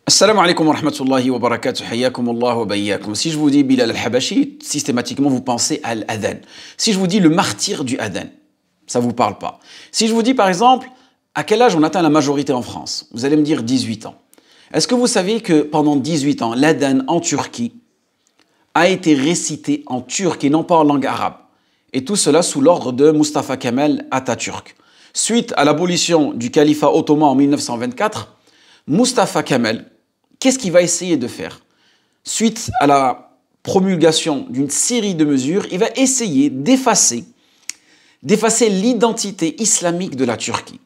Assalamu alaikum wa rahmatullahi wa barakatuh, hayyakum Allah wa bayyakum. Si je vous dis Bilal al-Habashi, systématiquement vous pensez à l'adhan. Si je vous dis le martyr du adhan, ça ne vous parle pas. Si je vous dis par exemple, à quel âge on atteint la majorité en France, vous allez me dire 18 ans. Est-ce que vous savez que pendant 18 ans, l'adhan en Turquie a été récité en turc et non pas en langue arabe? Et tout cela sous l'ordre de Mustafa Kemal Atatürk. Suite à l'abolition du califat ottoman en 1924, Mustafa Kemal, qu'est-ce qu'il va essayer de faire? Suite à la promulgation d'une série de mesures, il va essayer d'effacer l'identité islamique de la Turquie.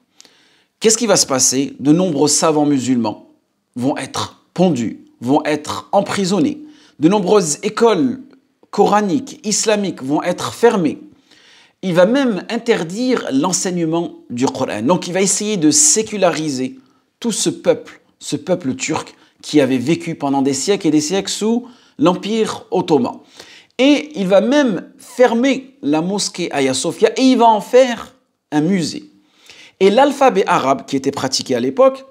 Qu'est-ce qui va se passer? De nombreux savants musulmans vont être pendus, vont être emprisonnés. De nombreuses écoles coraniques, islamiques vont être fermées. Il va même interdire l'enseignement du Coran. Donc il va essayer de séculariser tout ce peuple turc qui avait vécu pendant des siècles et des siècles sous l'Empire ottoman. Et il va même fermer la mosquée Hagia Sophia et il va en faire un musée. Et l'alphabet arabe qui était pratiqué à l'époque,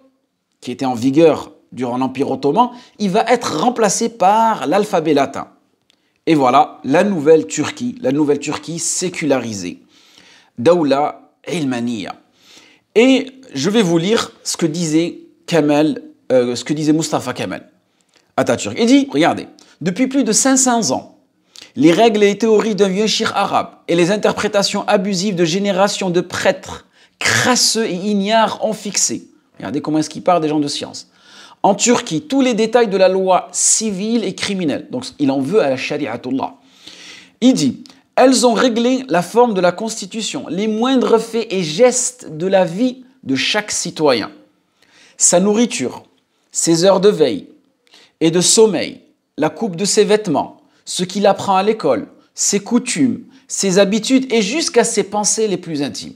qui était en vigueur durant l'Empire ottoman, il va être remplacé par l'alphabet latin. Et voilà la nouvelle Turquie sécularisée. Dawla Ilmaniya. Et je vais vous lire ce que disait Mustafa Kemal Atatürk. Il dit, regardez, depuis plus de 500 ans, les règles et les théories d'un vieux shir arabe et les interprétations abusives de générations de prêtres crasseux et ignares ont fixé. Regardez comment est-ce qu'il parle des gens de science. En Turquie, tous les détails de la loi civile et criminelle. Donc, il en veut à la shari'atullah. Il dit, elles ont réglé la forme de la constitution, les moindres faits et gestes de la vie de chaque citoyen. Sa nourriture, ses heures de veille et de sommeil, la coupe de ses vêtements, ce qu'il apprend à l'école, ses coutumes, ses habitudes et jusqu'à ses pensées les plus intimes.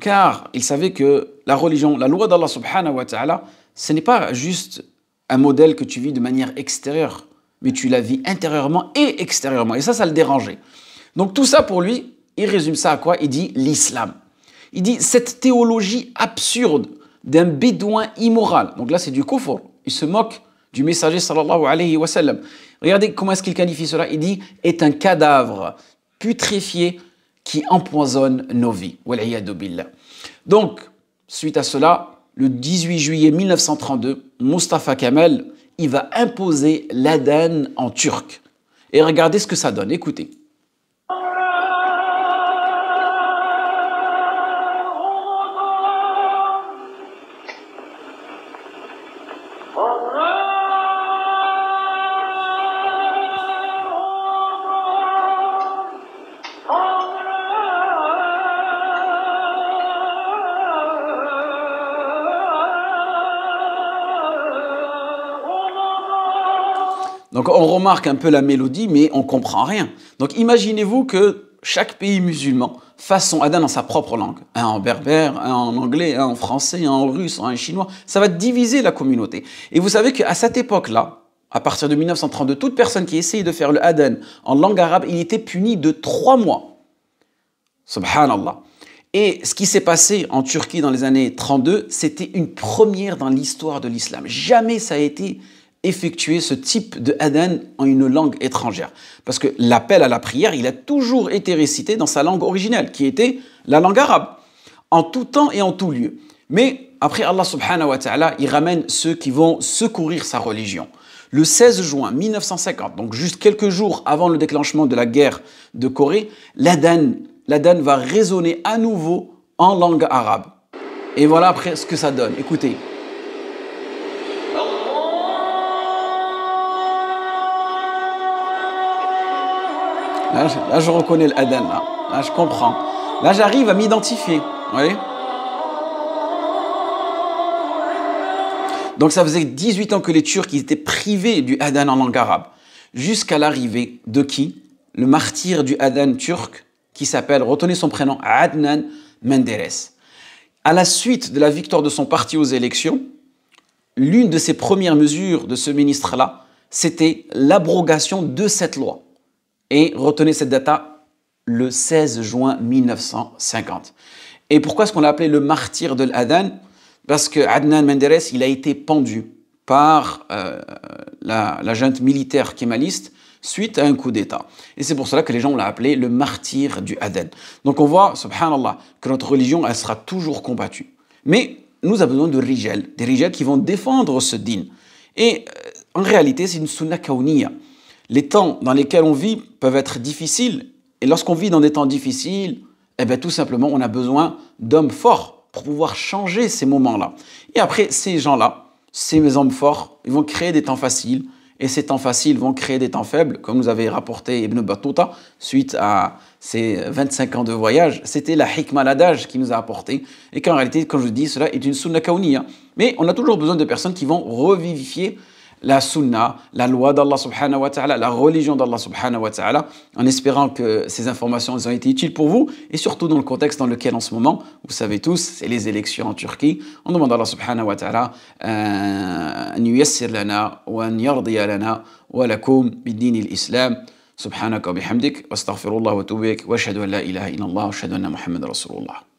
Car il savait que la religion, la loi d'Allah subhanahu wa ta'ala, ce n'est pas juste un modèle que tu vis de manière extérieure, mais tu la vis intérieurement et extérieurement. Et ça le dérangeait. Donc tout ça pour lui, il résume ça à quoi? Il dit l'islam. Il dit cette théologie absurde d'un bédouin immoral. Donc là c'est du kufr. Il se moque du messager sallallahu alayhi wa sallam. Regardez comment est-ce qu'il qualifie cela. Il dit est un cadavre putréfié qui empoisonne nos vies. Wal'iyadu billah. Donc suite à cela, le 18 juillet 1932, Mustafa Kemal, il va imposer l'adhan en turc. Et regardez ce que ça donne, écoutez. Donc on remarque un peu la mélodie, mais on ne comprend rien. Donc imaginez-vous que chaque pays musulman fasse son adhan dans sa propre langue. Un en berbère, un en anglais, un en français, un en russe, un en chinois. Ça va diviser la communauté. Et vous savez qu'à cette époque-là, à partir de 1932, toute personne qui essayait de faire le adhan en langue arabe, il était puni de 3 mois. Subhanallah. Et ce qui s'est passé en Turquie dans les années 32, c'était une première dans l'histoire de l'islam. Jamais ça a été effectuer ce type de adhan en une langue étrangère. Parce que l'appel à la prière, il a toujours été récité dans sa langue originelle, qui était la langue arabe, en tout temps et en tout lieu. Mais après, Allah subhanahu wa ta'ala, il ramène ceux qui vont secourir sa religion. Le 16 juin 1950, donc juste quelques jours avant le déclenchement de la guerre de Corée, l'adhan va résonner à nouveau en langue arabe. Et voilà après ce que ça donne. Écoutez. Là, je reconnais l'adhan, là, je comprends. Là, j'arrive à m'identifier. Vous voyez? Donc, ça faisait 18 ans que les Turcs étaient privés du adhan en langue arabe. Jusqu'à l'arrivée de qui? Le martyr du adhan turc, qui s'appelle, retenez son prénom, Adnan Menderes. À la suite de la victoire de son parti aux élections, l'une de ses premières mesures de ce ministre-là, c'était l'abrogation de cette loi. Et retenez cette data, le 16 juin 1950. Et pourquoi est-ce qu'on l'a appelé le martyr de l'adhan? Parce que Adnan Menderes, il a été pendu par la junte militaire kémaliste suite à un coup d'État. Et c'est pour cela que les gens l'ont appelé le martyr du Aden. Donc on voit, subhanallah, que notre religion, elle sera toujours combattue. Mais nous avons besoin de rijal, des rijal qui vont défendre ce din. Et en réalité, c'est une sunna kauniya. Les temps dans lesquels on vit peuvent être difficiles. Et lorsqu'on vit dans des temps difficiles, eh bien, tout simplement, on a besoin d'hommes forts pour pouvoir changer ces moments-là. Et après, ces gens-là, ces hommes forts, ils vont créer des temps faciles. Et ces temps faciles vont créer des temps faibles, comme nous avait rapporté Ibn Battuta, suite à ses 25 ans de voyage. C'était la hikmah, l'adage qui nous a apporté. Et qu'en réalité, comme je dis, cela est une sunna kauniya. Mais on a toujours besoin de personnes qui vont revivifier la sunna, la loi d'Allah subhanahu wa ta'ala, la religion d'Allah subhanahu wa ta'ala, en espérant que ces informations ont été utiles pour vous, et surtout dans le contexte dans lequel en ce moment, vous savez tous, c'est les élections en Turquie. On demande à Allah subhanahu wa ta'ala أن ييسر لنا وأن يرضي لنا ولكم بالدين الإسلام سبحانك وبحمدك واستغفر الله واتوب إليك واشهد أن لا إله إلا الله واشهد أن محمد رسول الله.